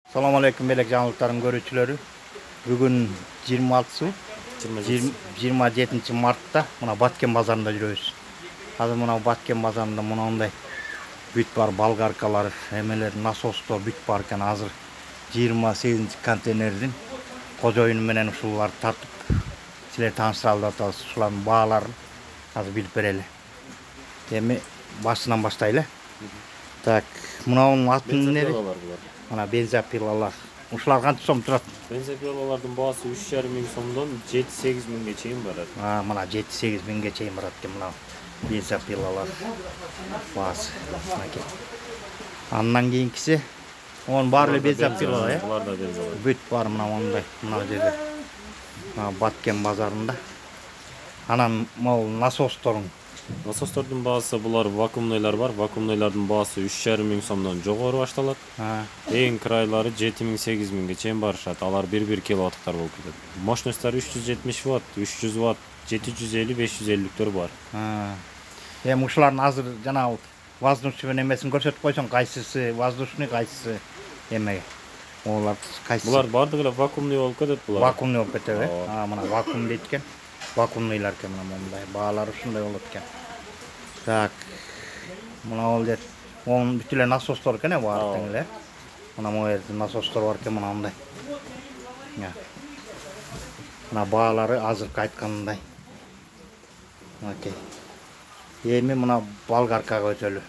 Assalamu alaikum belek жаңылыктардын көрүүчүлөрү. Бүгүn 26 27 мартта мына Баткен базарында жүрөбүз. Азыр мына Баткен базарында мындай бүт бар болгаркалар, эмелер, насостор бүт бар экен. Азыр 28 контейнердин кожоюну менен ушуларды тартып, силер тааныштыралып атабыз. Ушулардын бааларын азыр билип берели. Эми башынан баштайлы. Так, мынанын атын эмне? Mana benzopilалар. Ушулар канча сом турат? Benzopilалардын баасы 3,5 миң сомдон 7-8 миңге чейин барат. Мына 7-8 миңге чейин барат экен мына бензопилалар баасы. Андан кийинкиси онун баары эле бензопила, э? Булар да бензопила. Бүт бар мына мондай, мына жерде. Мына Баткен базарында. Анан могу насостордун Насостордун баасы булар вакуумнойлар бар. Вакуумнойлардын баасы 3,5 миң сомдон жогору башталат. Эң крайлары 7 миң 8 миңге чейин барышат. Алар 1 киловаттар болуп кетет. Мощностьтары 370 ватт, 300 ватт, 750, 550-лүктөр бар. Эми ушулардын азыр жанагы воздушный эмесин көрсөтүп койсоң, кайсысы воздушный, кайсысы эме? Олар кайсы? Булар бардыгы эле вакуумный болуп кетет булар. Вакуумный болуп кетет, э? Мына вакуум дейт экен. Вакуумныйлар экен мына мондай. Баалары ушундай болот экен. Так. Мына ол дер. Онун бүт эле насостор экен, баары тең эле. Мына могу жерде насостор бар экен мына мындай. Мына баалары азыркы айтканындай. Окей. Эми мына болгаркага өтөлү.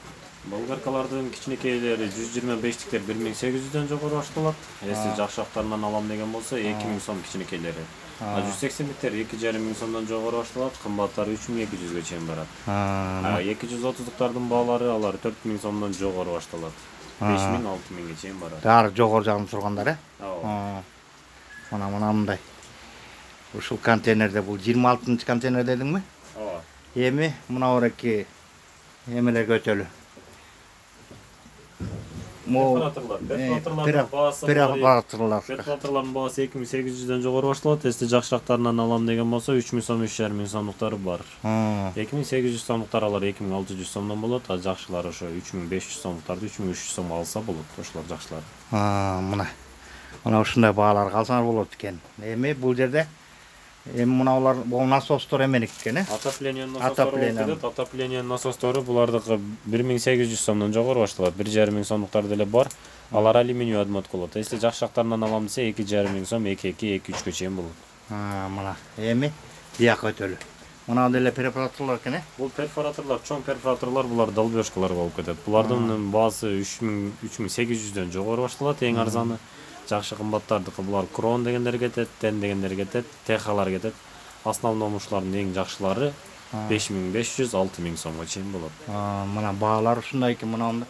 Болгаркалардын кичинекейлери 125-тиктер 1800дөн жогору башталат. Эси жакшактарынан алам деген болсо 2000 сом кичинекейлери. 180-тиктер 2,5 миң сомдон жогору башталат, кымбаттары 3200ге чейин барат. 230-туктардын баалары алар 4000 сомдон жогору башталат. 5000, 6000ге чейин барат. Дары жогору жагын тургандар, э? Мына мындай. Ушул контейнерде бул 26-чы контейнер дедиңби? Ооба. Эми мына ореки эмелерге өтөлү. Перфораторлардын баасы 2800дөн жогору башталат. Эсте жакшырактарынан алам деген болсо 3000 сом, 3,5 миң сомдуктары бар. 2800 сомдуктар алар 2600 сомдон болот, а жакшылары ошо 3500 сомдуктарды 3300 сом алса болот. Ошолор жакшылары. Мына ушундай баалар калсаңар болот экен. Эми бул жерде мыналар насостор эменик экен, э? Отопление насостору булардыкы 1800 сомдон жогору башталат. 1,5 миң сомдуктар деле бар. Алар алюминий отмотка болот. Эсте жакшырактарынан алам десе 2,5 миң сом, 2,2-2,3ге чейин болот. Мына эми бияка өтөлү. Мына деле перфораторлор экен, э? Бул перфораторлор, чоң перфораторлор, булар долбёшкалар болуп кетет. Булардын баасы 3800дөн жогору башталат, эң арзаны. Жакшы кымбаттардыкы булар крон дегендер кетет, тен дегендер кетет, техалар кетет. Основной ушулардын эң жакшылары 5500, 6000 сомго чейин болот. Мына баалар ушундай экен, мына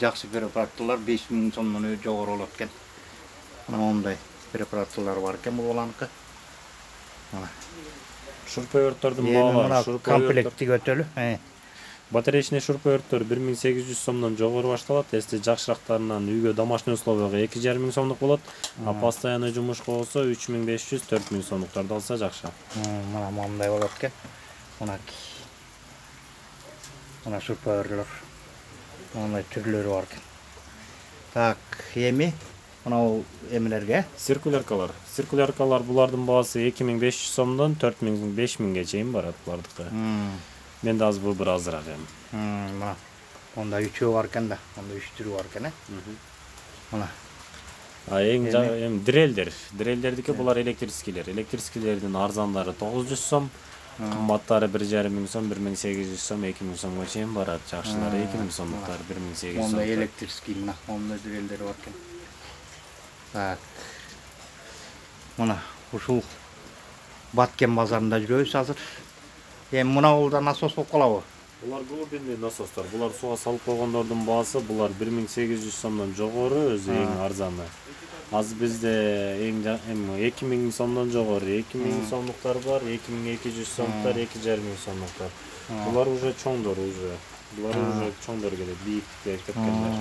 жакшы перфораторлор 5000 сомдон жогору болот экен. Мына мондай перфораторлор бар экен бул баланыкы. Шурпөөрттөрдүн баалары, комплектиге өтөлү. Батареечный шурпөөрттөр 1800 сомдон жогору башталат. Эсте жакшырактарынан үйгө домашний условияга 2,5 миң сомдук болот. А постоянный жумушка болсо 3500, 4000 сомдуктарды алса жакшы. Мына мондай болот экен. Мына шурпөөрлөр. Мондай түрлөрү бар экен. Так, эми мына эмелерге циркуляркалар. Циркуляркалар булардын баасы 2500 сомдон 4000, 5000ге чейин барат булардыкы. Менде азыр бул бир азыраак эми. Мына онда 3 бар экен да, онда 3 түрү бар экен, э? Мына. Эң дрелдер. Дрелдердики булар электрическийлер. Электрическийлердин арзандары 900 сом, кымбаттары 1,5 миң сом, 1800 сом, 2000 сомго чейин барат. Жакшылары 2000 сомдуктар 1800 сом. Онда электрический мына, онда дрелдер бар экен. Так. Мына ушул Баткен базарында жүрөбүз азыр. Эми мына болда насос болуп калабы? Булар глубинный насостор. Булар суга салып койгондордун баасы булар 1800 сомдон жогору, өзү эң арзаны. Азыр бизде эң 2000 сомдон жогору 2000 сомдуктар бар, 2200 сомдуктар, 2,5 миң сомдуктар. Булар уже чоңдор уже. Булар уже чоңдор келет, бийиктикке кеткендер.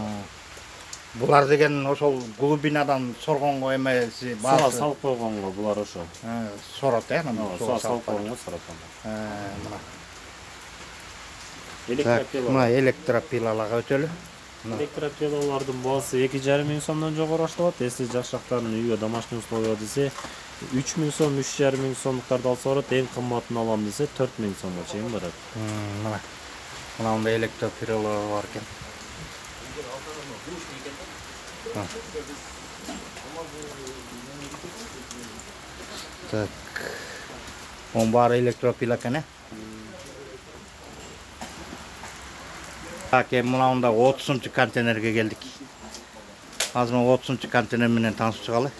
Булар деген ошол глубинадан соргонго эмеси баасы. Суга салып койгонго булар ошо. Сорот, э? Суга салып койгонго сорот. Мына электропилаларга өтөлү. Электропилалардын баасы 2,5 миң сомдон жогору башталат. Если жакшактарын үйгө домашний условия десе 3 миң сом, 3,5 миң сомдуктарды алса болот. Эң кымбатын алам десе 4 миң сомго чейин барат. Мына. Мынандай электропилалар бар экен. Так. Он бар электропила экен. Так, мынанда 30-чы контейнерге келдик. Азыр 30-чы контейнер менен таанышчыгалы.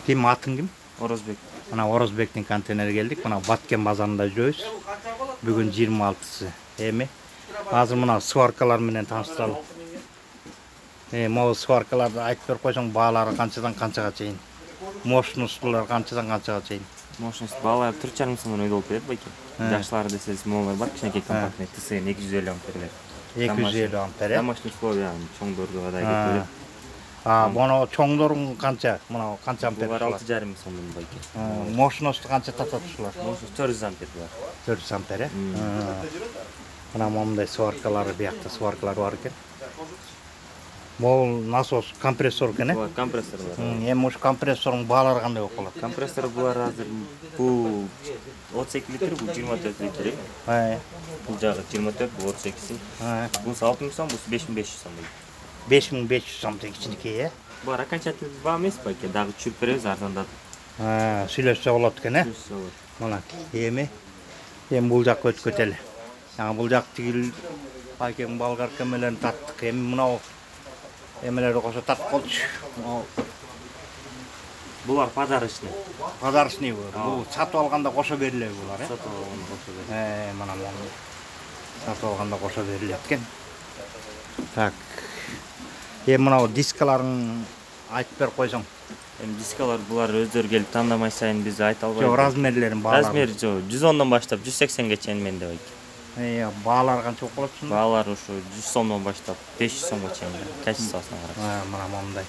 Ким атын ким? Орозбек. Мына Орозбектин контейнерге келдик. Мына Баткен базарында жүрөбүз. Бүгүн 26-сы. Эми азыр мына сваркалар менен тааныштыралы. Могу сваркаларды айтып берип койсоң, баалары канчадан канчага чейин? Мощностулар канчадан канчага чейин? Мощность баалар 4,5 миң сомдон өйдө болуп берет байке. Жакшылары десеңиз моңой бар, кичинекей компактный ТСН 250 амперлер. 250 ампер. Домашний условия чоңдорду кадай кетип берет. Моно чоңдорун канча? Мына канча ампер? Булар 6,5 миң сомдон байке. Мощносту канча татат ушулар? Мощность 400 ампер бар. 400 ампер. Мына момундай сваркалары, биякта сваркалар бар экен. Могул насос компрессор экен, Булар компрессорлор. Эми ушу компрессордун баалары кандай болуп калат? Компрессор булар азыр бул 32 литр, бул 24 литр. Бул жагы 24, бул 32. Бул 6 миң сом, бул 5500 сом. 5500 сом кичинекей, Булар окончательный баа эмес байке, дагы чүрүп беребиз арзандатып. Сүйлөшсө болот экен, Мына эми бул жакка өтүп кетели. Бул жак тигил байкем болгарка менен таттык. Эми мынау эмелерди кошо тартып болчу. Булар подарочный. Подарочный бул сатып алганда кошо берилеби булар, Сатып алганда кошо берилет. Мына сатып алганда кошо берилет экен. Так. Мынау дискаларын айтып берип койсоң. Дискалар булар өздөрү келип тандамай сайын биз айта албайбыз. Жок, размерлерин баалары. Размери жок, 110дон баштап 180ге чейин менде байке. Баалары канча болуп калат ушунда? Баалар ушу 100 сомдон баштап 500 сомго чейин. Качествосуна карап. Мына мондай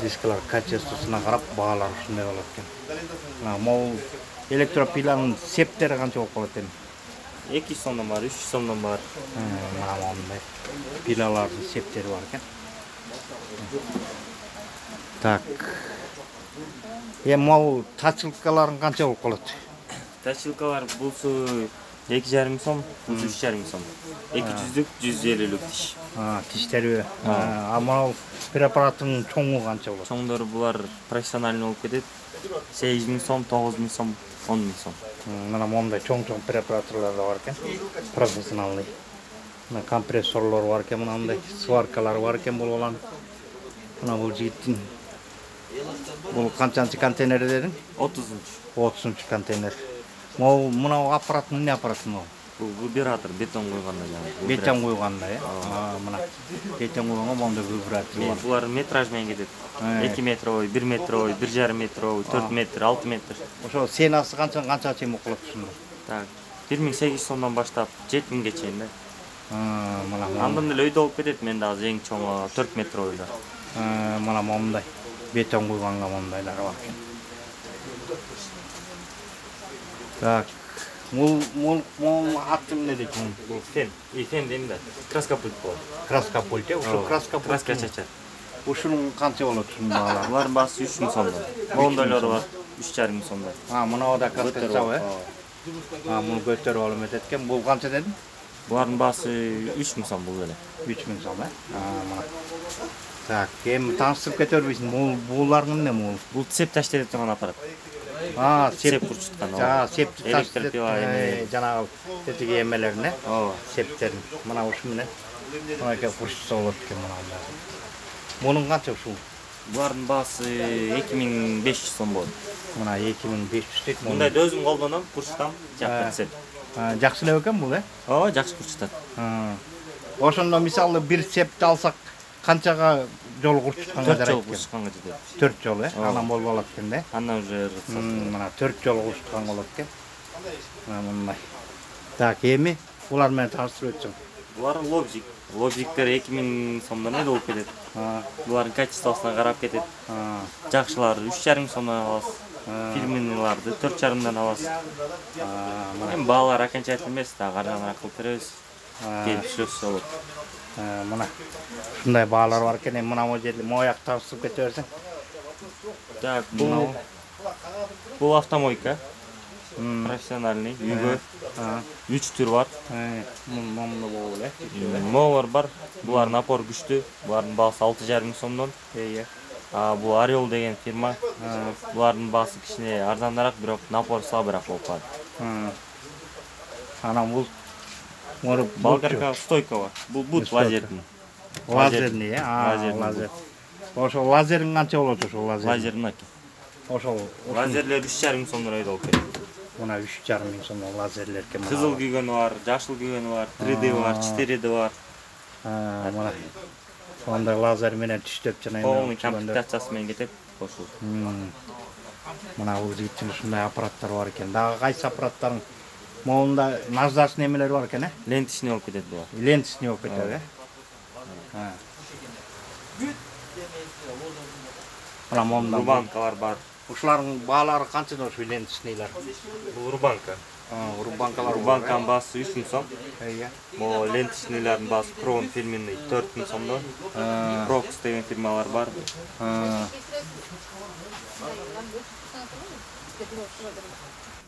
дискалар качествосуна карап баалары ушундай болот экен. Мына могул электропиланын септери канча болуп калат эми? 200 сомдон бар, 300 сомдон бар. Мына мондай пилалардын септери бар экен. Так. Могул тачылкаларын канча болуп калат? Тачылкалар булсу 2,5 миң сом, булсу 3,5 миң сом. 200лүк, 150лүк тиш. Тиштери. Могул препараттын чоңу канча болот? Чоңдору булар профессиональный болуп кетет. 8 миң сом, 9 миң сом, 10 миң сом. Мына мондай чоң-чоң препараторлар да бар экен. Профессиональный. Мына компрессорлор бар экен, мынандай сваркалар бар экен бул улан. Мына бул жигиттин бул канчанчы контейнер дедиң? 30-чы. 30-чы контейнер. Мына аппарат эмне аппарат бул? Бул вибратор, бетон койганда жана. Бетон койганда, мына бетон койгонго мондай вибратор бар. Булар метраж менен кетет. 2 метровой, 1 метровой, 1,5 метровой, 4 метр, 6 метр. Ошо ценасы канча чейин болуп калат ушунда? Так, 1800 сомдон баштап 7000ге чейин да. Мына Андын эле өйдө болуп кетет, менде азыр эң чоңу 4 метровой да. Мына мондай бетон койгонго мондайлар бар экен. Так. Мул аты эмне дейт? Бул фен. Фен дейм да. Краска пульт болот. Краска пульт, ушу краска пульт. Краска чачат. Ушунун канча болот ушунун баалары? Булардын баасы 3 миң сомдон. Мондойлору бар 3,5 миң сомдон. Мына да краска чабы. Муну көтөрүп алып этет экен. Бул канча дедиң? Булардын баасы 3 миң сом бул эле. 3 миң сом, мына. Так, эми тааныштырып кетербизсиң. Булардын эмне бул? Бул цеп таштеп турган аппарат. Сеп курчуткан. Сеп электропила эми жанагы тетиги эмелерине, ооба, септерин. Мына ушу менен мынакей курчутса болот экен мына. Мунун канча ушул? Булардын баасы 2500 сом болот. Мына 2500 дейт. Мындайды өзүм колдоном, курчутам, жакты цеп. Жакшы эле экен бул, Ооба, жакшы курчутат. Ошондо мисалы бир септи алсак канчага жол курчутканга жарайт? 4 жол курчутканга жетет. 4 жол, анан болболот экен да? Андан уже мына 4 жол курчуткан болот экен. Мындай. Так, эми булар менен тааныштырып өтсөң. Булар лобзик. Лобзиктер 2000 сомдон эле болуп кетет. Булардын качествосуна карап кетет. Жакшылары 3,5 миң сомдон алабыз. Фирменныйларды 4,5 алабыз. Эми баалар окончательный эмес, дагы арзаныраак кылып беребиз. келип иштөөсө болот. Мына ушундай баалар бар экен. Мына могу жерде мояк таныстырып кете берсең. Так, бул автомойка. Профессиональный, үйгө. 3 түр бар. Момунда болуп эле. Молор бар. Булар напор күчтүү. Булардын баасы 6,5 миң сомдон. Бул Орел деген фирма. Булардын баасы кичине арзаныраак, бирок напор слабыраак болуп калат. Анан бул болгарка стойка бар. Бул бут лазердин. Лазерный, лазер. Ошо лазерин канча болот ошо лазер? Лазердин Ошо лазерлер 3,5 миң сомдон айдалып келет. Мына 3,5 миң сомдон лазерлер экен. Кызыл күйгөнү бар, жашыл күйгөнү бар, 3D бар, 4D бар. Мына андай лазер менен түштөп жана Полный комплектациясы менен кетет, кошулуп. Мына бул жигиттин ушундай аппараттар бар экен. Дагы кайсы аппараттардын могунда наждачный эмелери бар экен, Лентичный болуп кетет булар. Лентичный болуп кетет, Мына момунда Рубанкалар бар. ушулардын баалары канчадан ушу лентичныйлар? Бул рубанка. Рубанкалар. Рубанканын баасы 3 миң сом. Iya. Бул лентичныйлардын баасы Крон фирменный 4 миң сомдон. Prox деген фирмалар бар.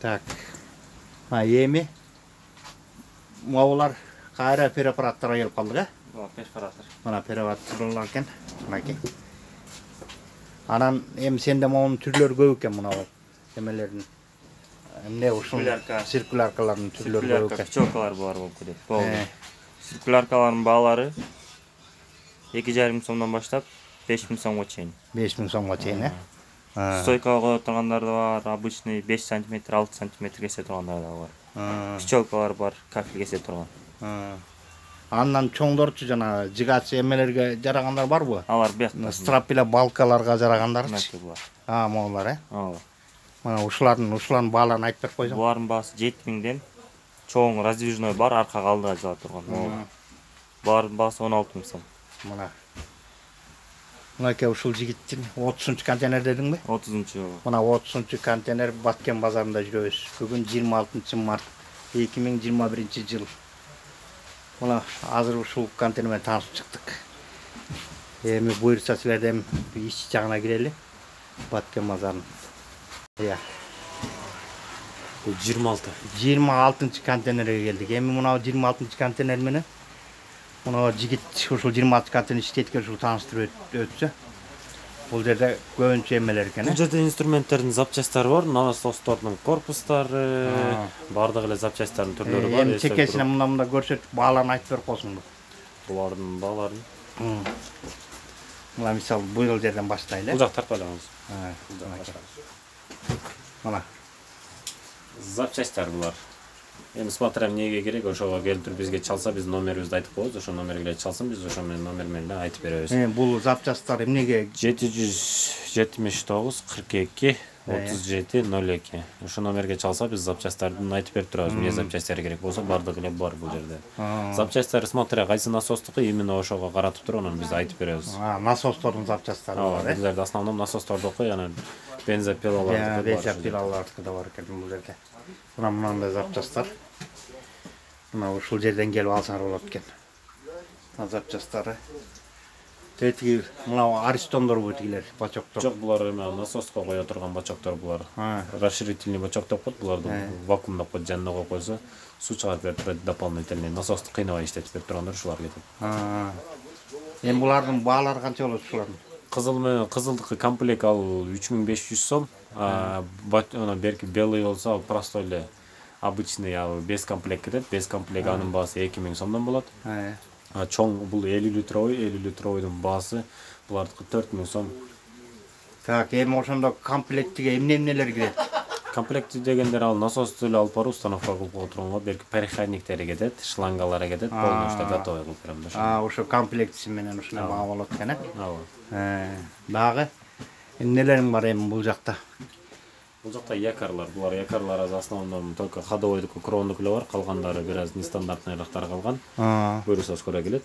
Так. Эми могулар кайра препараттарга келип калдык, Бул перфоратор. Мына препараттар экен. Мынакей. Анан эми сенде могунун түрлөрү көп экен мына эмелердин. Эмне ушул циркуляркалардын түрлөрү көп экен. Пчелкалар бар болуп кетет. Болду. Циркуляркалардын баалары 2,5 миң сомдон баштап 5 миң сомго чейин. 5 миң сомго чейин, Стойкага кое тургандар да бар, обычный 5 см, 6 см кесе тургандар да бар. Пчелкалар бар, кафель кесе турган. Андан чоңдорчу жана жигачы эмелерге жарагандар барбы? Алар биякта. Страп эле балкаларга жарагандарчы. Булар. Могулар, Ооба. Мына ушулардын бааларын айтып берип койсоң. Булардын баасы 7 миңден чоң раздвижной бар, аркага алдыга жыла турган. Булардын баасы 16 миң сом. Мынакей ушул жигиттин 30-чу контейнер дедиңби? 30-чу. Мына 30-чу контейнер Баткен базарында жүрөбүз. Бүгүн 26 март 2021 жыл. Мына азыр ушул контейнер менен таанышып чыктык. Эми буйрса силерден ич жагына кирели. Баткен базарына. Бул 26. 26-чы контейнерге келдик. Эми мына 26-чы контейнер менен мына жигит ушул 26 контейнер иштеткен ушул тааныштырып өтсө. Бул жерде көбүнчө эмелер экен. Бул жерде инструменттердин запчастары бар, насостордун корпустары, бардык эле запчасттардын түрлөрү бар. Эми чекесине мында көрсөтүп бааларын айтып берип койсуңбу? Булардын бааларын. Мына мисалы бул жерден баштайлы. Бул жак тартып алабыз. Мына запчасттар булар. Эми смотря эмнеге керек, ошого келтирип бизге чалса, биз номерибизди айтып коебуз, ошо номерге чалсын, биз ошо менен номер менен айтып беребиз. Бул запчасттар эмнеге? 779 42 37 02. Ошо номерге чалса, биз запчасттардын айтып берип турабыз. Эмне запчасттар керек болсо, бардыгы эле бар бул жерде. Запчасттар смотря кайсы насостуку, именно ошого каратып туруп, анан биз айтып беребиз. Насостордун запчасттары бар, Бул жерде основном насостордуку, анан бензопилалар. Бензопилалар да бар экен бул жерде. Мына мындай запчасттар. Мына ушул жерден келип алсаңар болот экен. Мына запчасттары. Тетиги мына аристондорбу тигилер, бачоктор. Жок, булар эме насоска кое турган бачоктор булар. Расширительный бачок деп коет, буларды вакуумдап коюп жанына коюп койсо, суу чыгарып берип турат, дополнительный насосту кыйнабай иштетип берип тургандар ушулар кетет. Эми булардын баалары канча болот ушулардын? Кызылдыкы комплект ал 3500 сом. Ана берки белый болсо, ал простой эле обычный без комплект кетет. Без комплект анын баасы 2000 сомдон болот. Чоң бул 50 литровойдун баасы булардыкы 4000 сом. Так, эми ошондо комплектиге эмнелер кирет? Комплекти дегендер ал насосту эле алып барып установка кылып отурганга берки переходниктери кетет, шлангалары кетет, полностью готовый кылып берем. Ошо комплектиси менен ушундай баа болот экен, Ооба. Дагы эмнелериң бар эми бул жакта? Бул жакта якорлар, булар якорлар в основном только ходовойдуку, крондуку эле бар, калгандары бир аз нестандартныйраактар калган. Буюрса скоро келет.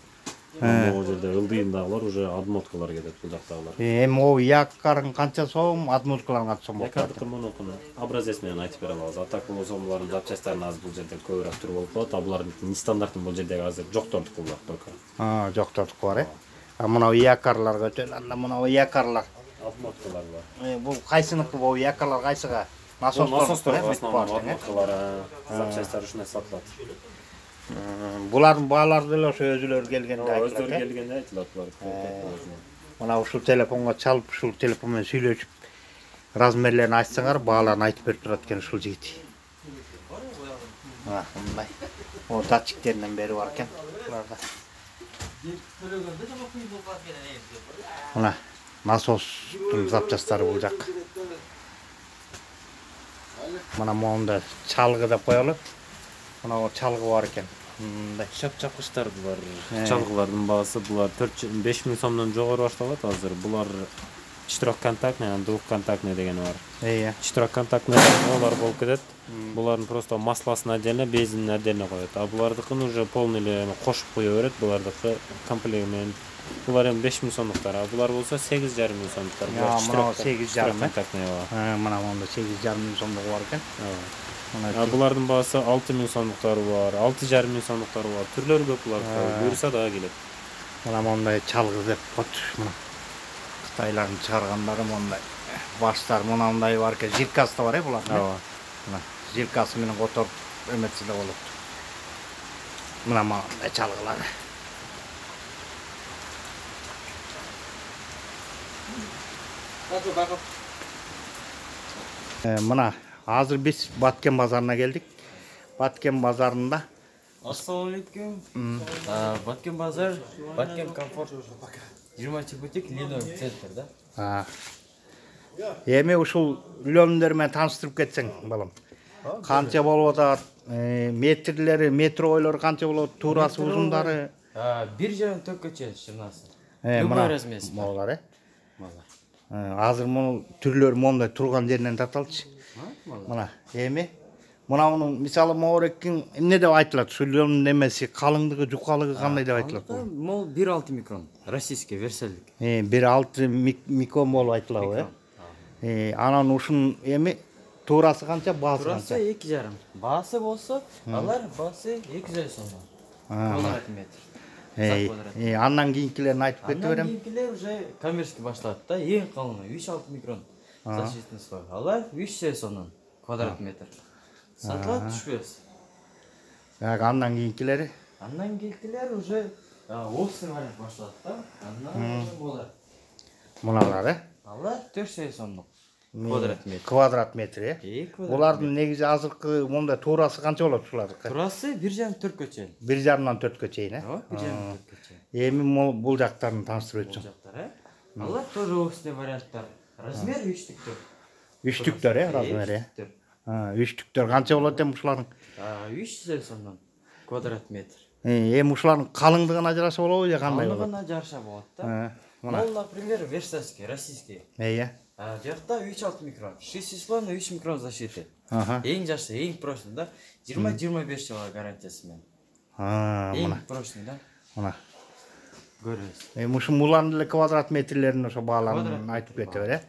Могу жерде ылдыйындагылар уже адмоткалар кетет, бул жактагылар. Эми о якарын канча сом, адмуткалар канча сом болот? Якардыкы монокуну образец менен айтып бере алабыз. А так болсо булардын запчастарын азыр бул жерде көбүрөөк түрү болуп калат. А булардын нестандарттын бул жердеги азыр жоктордуку булар только. Жоктордуку бар, мына якарларга өтөн, анда мына якарлар. Адмоткалар бар. Бул кайсыныкы бул якарлар кайсыга? Насостор адмоткалар, запчасттар ушундай сатылат. Булардын баалары деле ошо өзүлөрү келгенде айтылат. Өздөрү келгенде айтылат булар. Мына ушул телефонго чалып, ушул телефон менен сүйлөшүп, размерлерин айтсаңар, бааларын айтып берип турат экен ушул жигит. Мындай. О датчиктеринен бери бар экен буларда. Мына насостун запчастары бул жак. Мына монда чалгы деп коелу. Мына чалгы бар экен. Мындай Чапчакычтар булар. Чалгылардын баасы булар 4-5 миң сомдон жогору башталат азыр. Булар четырехконтактный, двухконтактный дегени бар. Четырехконтактный олар болуп кетет. Булардын просто масласын отдельно, бензинин отдельно коет. А булардыкын уже полный эле кошуп кое берет. Булардыкы комплект менен. Булар эми 5 миң сомдуктар, а булар болсо 8,5 миң сомдуктар. Мына 8,5 контактный бар. Мына монда 8,5 миң сомдугу бар экен. Булардын баасы 6 миң сомдуктары бар, 6,5 миң сомдуктары бар. Түрлөрү көп булар. Буйрса дагы келет. Мына мондай чалгы деп коет. Мына Кытайлардын чыгаргандары мондай баштар мынандай бар экен. Жиркасы да бар булардын. Мына жиркасы менен которуп эметсе да болот. Мына мондай чалгылар. Мына азыр биз Баткен базарына келдик. Баткен базарында Ассалаумалейкум. Баткен базар, Баткен комфорт. 20 бутик линовый центр, да? Эми ушул үйлөнүмдөр менен тааныштырып кетсең, балам. Канча болуп атат? Метрлери, метро ойлору канча болот? Туурасы, узундары? 1,4 чейин шырнасы. Любой размер. Молар, азыр муну түрлөрү мондай турган жеринен тарталчы. Мына эми мунун мисалы моорекин эмне деп айтылат? Сүйлөмдүн немеси, калыңдыгы, жукалыгы кандай деп айтылат бул? Мол 1,6 микрон, российский версалдык. 1,6 микрон болуп айтылабы, Анан ушунун эми туурасы канча, баасы канча? Туурасы 2,5. Баасы болсо, алар баасы 200 сом. Квадрат метр. Андан кийинкилерин айтып кете берем. Андан кийинкилер уже коммерческий башталат да, эң калыңы 3,6 микрон. Защитный слой. Алар 300 сомдон квадрат метр. Сатылат түшпөс. Андан кийинкилери? Андан кийинкилер уже офисный вариант башталат да. Андан болот. Муналар, Алар 400 сомдук квадрат метр. Квадрат метр, Булардын негизи азыркы мондай туурасы канча болот ушулардыкы? Туурасы 1,5-4 чейин. 1,5-дан 4 чейин, 1,5-4 чейин. Эми бул жактарын тааныштырып өтсөң. Бул жактар, Алар тоже офисный варианттар. Размер 3-түктөр. 3-түктөр, размери. 3-түктөр канча болот эми ушулардын? 300 сомдон квадрат метр. Эми ушулардын калыңдыгына жараша болобу же кандай болот? Калыңдыгына жараша болот да. Мол, например, версальский, российский. Жакта 3,6 микрон. 6 слой, 3 микрон защиты. Эң жакшы, эң прочный да. 20-25 жылга гарантиясы менен. Эң прочный да. Мына. Көрөсүз. Эми ушул булардын эле квадрат метрлерин ошо бааларын айтып кете бер,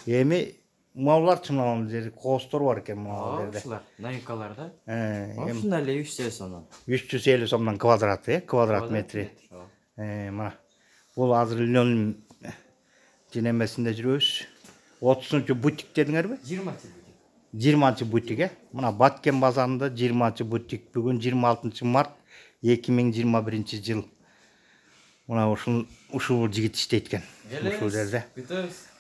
Эми могулар чынын жери коостор бар экен могу жерде. Ушулар, новинкалар да. Ушундай эле 300 сомдон. 350 сомдон квадрат, квадрат метри. Мына. Бул азыр үйлөнүм жинемесинде жүрөбүз. 30-чы бутик дедиңерби? 20-чы бутик. 20-чы бутик, Мына Баткен базарында 20-чы бутик. Бүгүн 26 март 2021 жыл. Мына ушул жигит иштейт экен. Ушул жерде.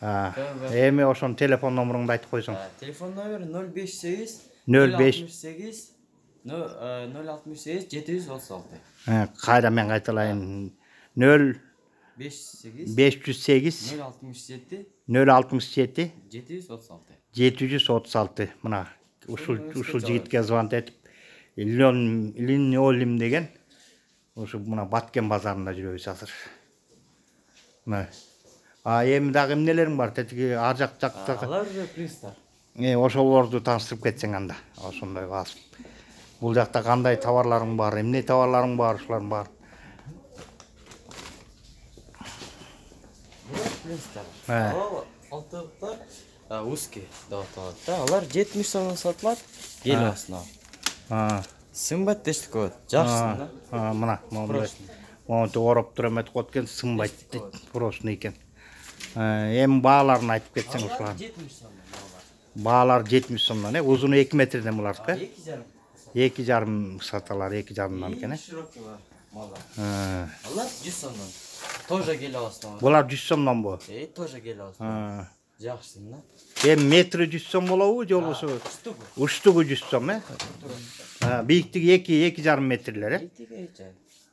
Эми ошонун телефон номеруңду айтып койсоң. Телефон номер 058 068 068 736. Кайра мен кайталайын. 508 067 736. Мына ушул жигитке звонок этип, Линолим деген ушу мына Баткен базарында жүрөбүз азыр. Мына. Эми дагы эмнелериң бар? Тетиги ар жакта. Алар принстар. Ошолорду тааныштырып кетсең анда. Ошондой басып. Бул жакта кандай товарларың бар? Эмне товарларың бар? Ушулардын баары. принцтер. Алтылыктар узкий деп аталат да. Алар 70 сомдон сатылат. Ел астына. Сымбат дештик болот. Жакшы да. Мына, монда ороп тура эмет коет экен, сымбайт дейт. Простный экен. Эми бааларын айтып кетсең ушулар. 70 сомдон Баалар 70 сомдон, узуну 2 метрден буларкы. 2,5 саталар, 2,5 экен. Алар 100 сомдон. Тоже келе аласың. Булар 100 сомдон бу. Тоже келе аласың. Жакшы да. Эми метри 100 сом болобу, же болбосо учтугу 100 сом, бийиктиги 2,5 метрлер,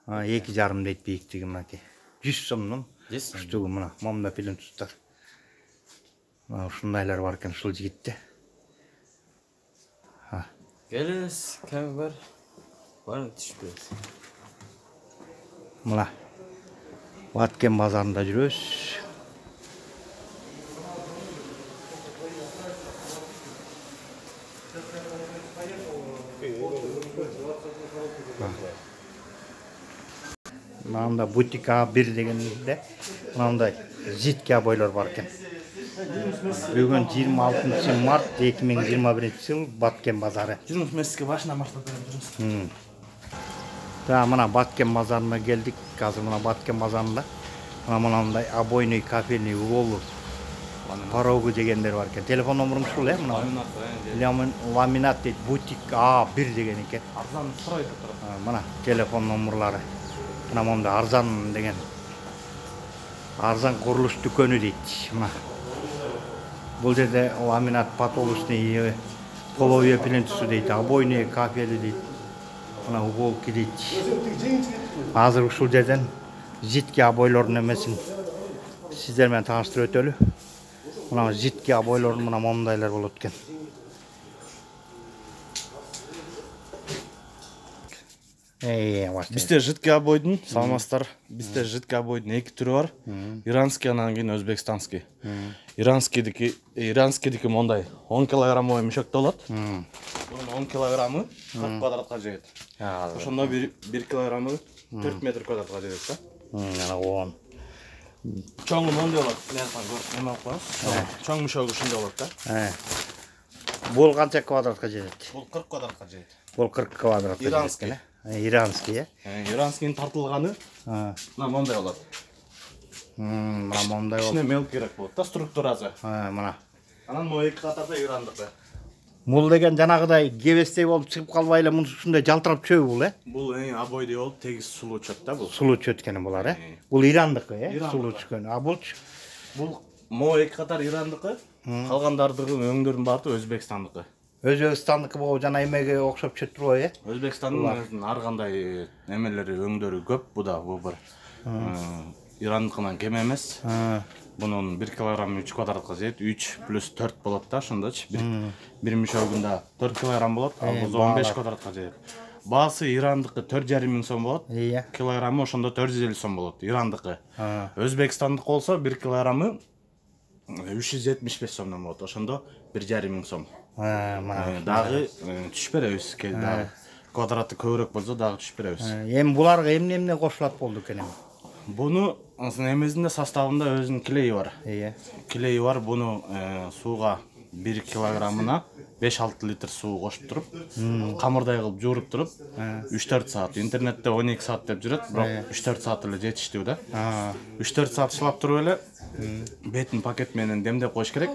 2,5 дейт бийиктиги мынакей. 100 сомдон учтугу мына, момда плинтустар. Ушундайлар бар экен ушул жигитте. Келес, кем бар? Барын түшпөйбүз. Мына Баткен базарында жүрөбүз. Мында бутик А1 дегенде мындай житке бойлор бар экен. Бүгүн 26 март 2021 жыл Баткен базары. Жүрүңүз меске башына марштап жүрүңүз. Мына Баткен базарына келдик. Азыр мына Баткен базарында мындай обойный кафельный уголу порогу дегендер бар экен. Телефон номерум ушул мына. Ламинат дейт, бутик А1 деген экен. Арзан строй деп турат. Мына телефон номерлары. Мына монда арзан деген. Арзан курулуш дүкөнү дейт. Мына. Бул жерде ламинат потолочный половые плинтусы дейт, обойный кафели дейт. Мына уголки дейт. Азыр ушул жерден житке обойлордун эмесин сиздер менен тааныштырып өтөлү. Мына житке обойлордун мына мондайлар болот экен. Бизде жидкий обойдун, саламатсыздар. Бизде жидкий обойдун 2 түрү бар. Иранский анан кийин өзбекстанский. Иранскийдики мондай 10 килограммовый мешокто болот. Бунун 10 килограммы 40 квадратка жетет. Ошондо 1 килограммы 4 метр квадратка жетет да. Ana 10. Чоңу мондай болот. Эме алып коебуз. Чоң мешогу ушундай болот да. Бул канча квадратка жетет? Бул 40 квадратка жетет. Бул 40 квадратка жетет. Иранский. Иранский, Иранскийдин тартылганы мына мондай болот. Мына мондай болот. Кичине мелкирээк болот да структурасы. Мына. Анан могу 2 катарда ирандыкы. Мул деген жанагыдай кебестей болуп чыгып калбай эле ушундай жалтырап чөбү бул, Бул обойдой болуп тегиз сулуу чөп да бул. Сулуу чөткени булар, Бул ирандыкы, сулуу чөккөн. Булчу? Бул могу 2 катар ирандыкы, калгандардыгы өңдөрдүн баары Өзбекстандыкы. Өзбекстандыкы болуп жана эмеге окшоп чөп турбайбы, Өзбекстандын ар кандай эмелери өңдөрү көп, бу да бул бир ирандыкынан кем эмес. Bunun 1 kilogram 3 kvadratga жетет, 3 плюс 4 болот да, ошондочу. Bir мешогунда 4 килограмм болот, ал бул 15 квадратка жетет. Баасы ирандыкы 4,5 миң сом болот. Килограммы ошондо 450 сом болот, ирандыкы. Өзбекстандык болсо 1 килограммы 375 сомдон болот, ошондо 1,5 миң сом. Дагы түшүп беребиз, дагы квадраты көбүрөөк болсо дагы түшүп беребиз. Эми буларга эмне кошулат болду экен эми? Буну эмесинде составында өзүнүн клейи бар. Клейи бар, буну сууга 1 килограммына 5-6 литр суу кошуп туруп, камырдай кылып жууруп туруп, 3-4 саат. Интернетте 12 саат деп жүрөт, бирок 3-4 саат эле жетиштүү да. 3-4 саат шылап туруп эле бетин пакет менен демдеп коюш керек.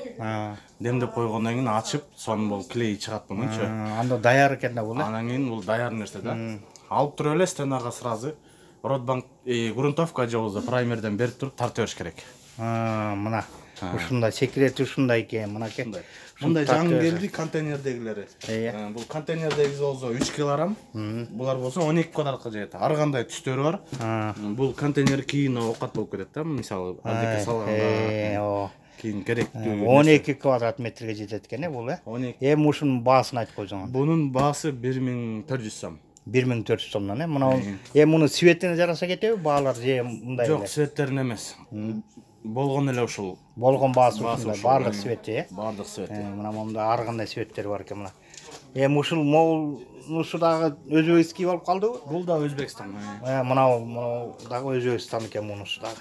Демдеп койгондон кийин ачып, сонун бул клей чыгат мунунчу. Анда даяр экен да бул. Анан кийин бул даяр нерсе да. Алып туруп эле стенага сразу Родбанк грунтовка же болбосо праймерден берип туруп тартып бериш керек. Мына ушундай секрети ушундай экен, мынакей. Мындай жаңы келди контейнердегилери. Бул контейнердеги болсо 3 килограмм, булар болсо 12 квадратка жетет. Ар кандай түстөрү бар. Бул контейнер кийин оокат болуп кетет да, мисалы алдыке салганда. Кийин керектүү 12 квадрат метрге жетет экен, бул. Эми ушунун баасын айтып койсоң. Бунун баасы 1400 сом. 1400 сомдон, мына эми мунун светине жараса кетеби, баалар же мындай эле? Жок, светтерин эмес. Болгон эле ушул. Болгон баасы ушундай, баардык свети, Баардык свети. Мына монда ар кандай светтер бар экен мына. Эми ушул могулушу дагы өзбекский болуп калдыбы? Бул да Өзбекстан. Мына дагы Өзбекстан экен мунусу дагы.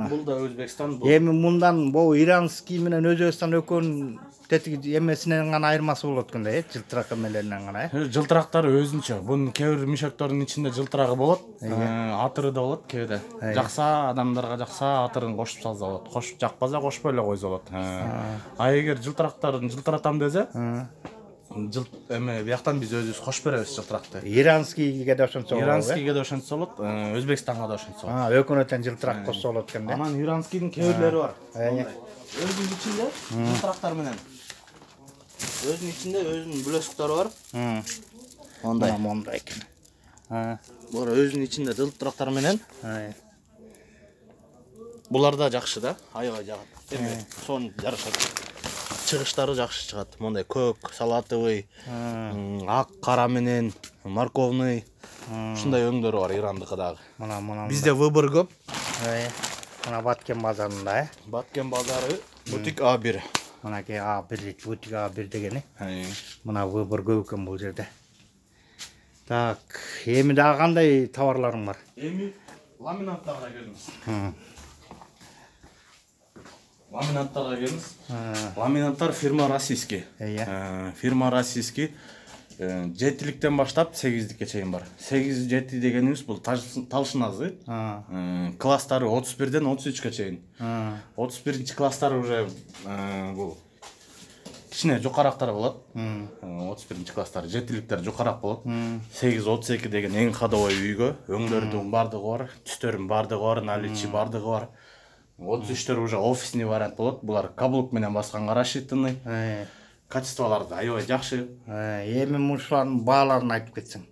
Бул да Өзбекстан. Эми мындан бул иранский менен Өзбекстан экөөнүн тетиги эмесинен гана айырмасы болот экен да, жылтырак эмелеринен гана. Жылтырактары өзүнчө. Бунун кээ бир мишөктөрдүн ичинде жылтырагы болот. Атыры да болот кээде. Жакса адамдарга жакса атырын кошуп салса болот. Кошуп жакпаса кошпой эле койсо болот. А эгер жылтырактарын жылтыратам десе, бияктан биз өзүбүз кошуп беребиз жылтыракты. Иранскийге да ошончо болот. Иранскийге да ошентсе болот, Өзбекстанга да ошентсе болот. Экөөнө тең жылтырак кошсо болот экен да. Анан иранскийдин кээ бирлери бар. Өзүнүн ичинде жылтырактар менен. Өзүнүн ичинде өзүнүн бүлөсүктөрү бар. Мондай экен. Булар өзүнүн ичинде жылтырактар менен. Булар да жакшы да, аябай жагат. Эми сонун жарашат. Чыгыштары жакшы чыгат. Мондай көк, салатовый, ак, кара менен, морковный. Ушундай өңдөрү бар Ирандыкы дагы. Бизде выбор көп. Мына Баткен базарында, Баткен базары бутик А1. Мынакей А1, бутик А1 дегени. Мына выбор көп экен бул жерде. Так, эми дагы кандай товарларың бар? Эми ламинаттарга келиңиз. Ламинаттарга келиңиз. Ламинаттар фирма российский. Фирма российский. 7-ликтен баштап 8-ликке чейин бар. 8-7 дегенибиз бул талшыназы. Класстары 31ден 33ке чейин. 31-чи класстары уже бул кичине жокарактар болот. 31-чи класстары 7-ликтер жокарак болот. 8-32 деген эң ходовой үйгө өңдөрдүн бардыгы бар, түстөрдүн бардыгы бар, наличи бардыгы бар. 33төр уже офисный вариант болот. Булар каблук менен басканга рассчитанный. Качестволары да аябай жакшы. Эми мушулардын бааларын айтып кетсең.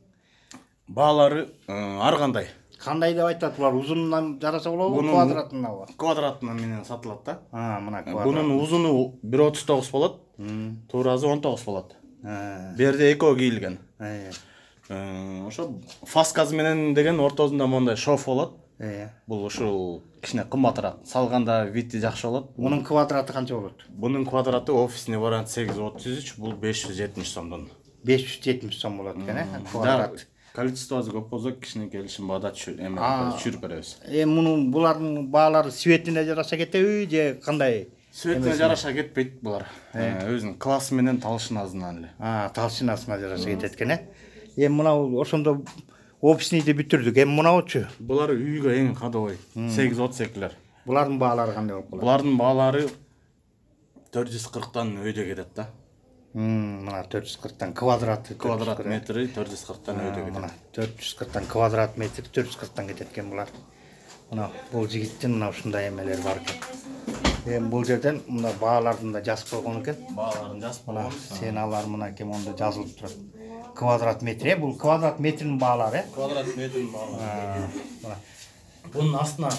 Баалары ар кандай. Кандай деп айтат булар? Узунунан жараса болобу, квадратынан? Квадратынан менен сатылат да. Мына квадрат. Бунун узуну 1.39 болот. Туурасы 19 болот. Берде экөө кийилген. Ошо фасказ менен деген ортосунда мондай шов болот. Бул ушул кичине кымбатыраак. Салганда види жакшы болот. Мунун квадраты канча болот? Бунун квадраты офисный вариант 833, бул 570 сомдон. 570 сом болот экен, квадрат. Количествосу көп болсо кичине келишим баада түшүрүп беребиз. Мунун булардын баалары светине жараша кетеби же кандай? Светине жараша кетпейт булар. Өзүнүн классы менен талшынасынан эле. Талшынасына жараша кетет экен. Эми мына ошондо офисныйды бүтүрдүк. Эми мынаучу. Булар үйгө эң ходовой. 832лер. Булардын баалары кандай болуп калат? Булардын баалары 440тан өйдө кетет да. Мына 440тан квадрат метри 440тан өйдө кетет. Мына 440тан квадрат метри 440тан кетет экен булар. Мына бул жигиттин мына ушундай эмелери бар экен. Эми бул жерден мына бааларын да жазып койгон экен. Бааларын жазып койгон. Сен алар мынакей монда жазылып турат. Квадрат метри, бул квадрат метринин баалары. Квадрат метринин баалары. Bunun астына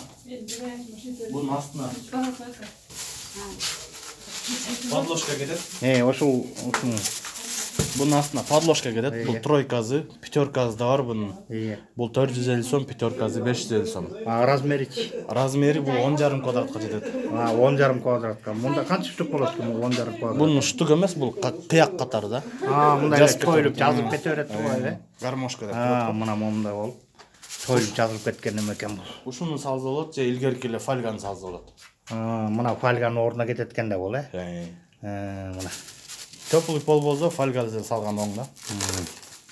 подложка кетет. Ошол Bunun астына подложка кетет. Бул тройкасы, пятеркасы да бар bunun. Бул 450 сом, пятеркасы 550 сом. Размери? Размери бул 10,5 квадратка жетет. 10,5 квадратка. Мында канча штук болот бул 10,5 квадрат? Бунун штук эмес, бул кыяк катары да. Мындай тойлуп жазып кете берет турбайбы? Гармошка деп турат. Мына момундай болуп тойлуп жазылып кеткен эме экен бул. Ушуну салса болот же илгерки эле фольганы салса болот. Мына фольганын ордуна кетет экен да бул, Мына. Теплый пол болсо фольганы салган оң да.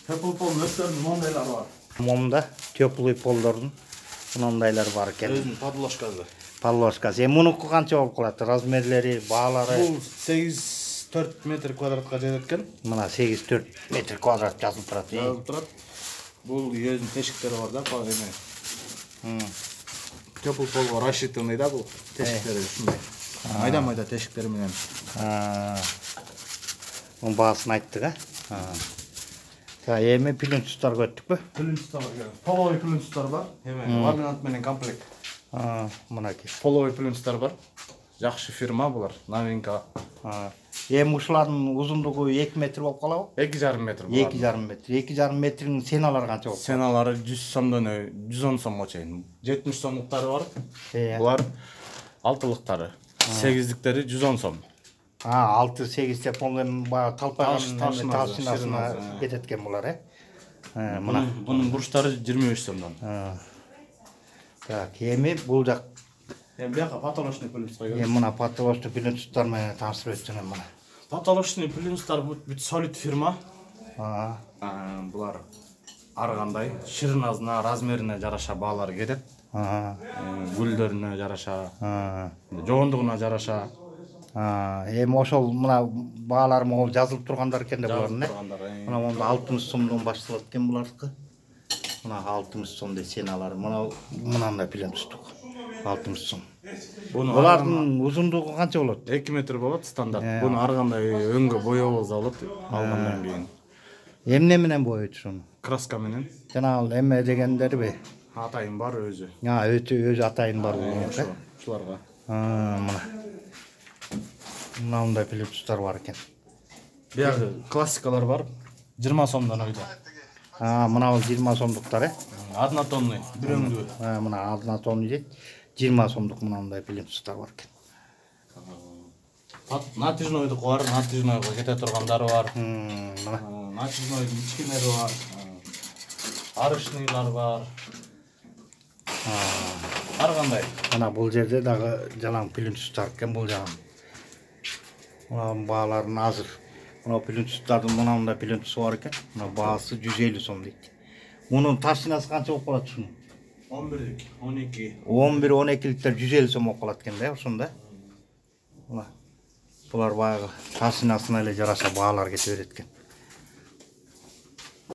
Теплый пол өттөрүнүн мондайлары бар. Момунда теплый полдордун мындайлары бар экен. Өзүнүн подложкасы. Подложкасы. Мунуку канча болуп калат? Размерлери, баалары? Бул 8-4 метр квадратка жетет экен. Мына 8-4 метр квадрат жазылып турат. Жазылып турат. Бул өзүнүн тешиктери бар да, эме. Теплый полго рассчитанный да бул тешиктери ушундай. Майда-майда тешиктери менен. Мунун баасын айттык, Эми плинтустарга өттүкпү? Плинтустарга келебиз. Половой плинтустар бар. Эме ламинат менен комплект. Мынакей. Половой плинтустар бар. Жакшы фирма булар, новинка. Эми ушулардын узундугу 2 метр болуп калабы? 2,5 метр булар. 2,5 метр. 2,5 метрдин сеналары канча болот? Сеналары 100 сомдон 110 сомго чейин. 70 сомдуктары бар. Булар 6лыктары. 8ликтери 110 сом. 6-8 деп болген талшынасына кетет экен булар, Мына бунун бурчтары 25 сомдон. Так, эми бул жак Эми бияка потолочный плинтусга келебиз. Мына потолочный плинтустар менен тааныштырып өтсөң мына. Потолочный плинтустар бүт солид фирма. А, Булар ар кандай ширинасына, размерине жараша баалар кетет. Гүлдөрүнө жараша, жогондугуна жараша. Эми ошол мына баалар могул жазылып тургандар экен да булардын. Мына монда 60 сомдон башталат экен булардыкы. Мына 60 сом деп сен алар. Мынандай плинтустук. 60 сом. Булардын узундугу канча болот? 2 метр болот стандарт. Буну ар кандай өңгө боёболсо болот алгандан кийин. Эмне менен бойойт шуну? Краска менен. Жанагы эме дегендерби? Атайын бар өзү. Өзү атайын бар болгон. Ушуларга. Мындай плинтустар бар экен. Биягы классикалар бар. 20 сомдон ойдо. Мына 20 сомдуктар, Однотонный, бир өңдүү. Мына однотонный дейт. 20 сомдук мындай плинтустар бар экен. Натяжнойдук бар, натяжнойго кете тургандары бар. Мына Натяжнойдун кичкенери бар. Арышныйлар бар. Ар кандай. Мына бул жерде дагы жалаң плинтустар экен бул жагын. Мына бааларын азыр. Мына плинтустардын мындай плинтусу бар экен. Мына баасы 150 сом дейт. Мунун ташинасы канча болуп калат шунун? 11, 12. 11-12ликтер 150 сом болуп калат экен да, ошондо. Мына булар баягы ташинасына эле жараша баалар кете берет экен.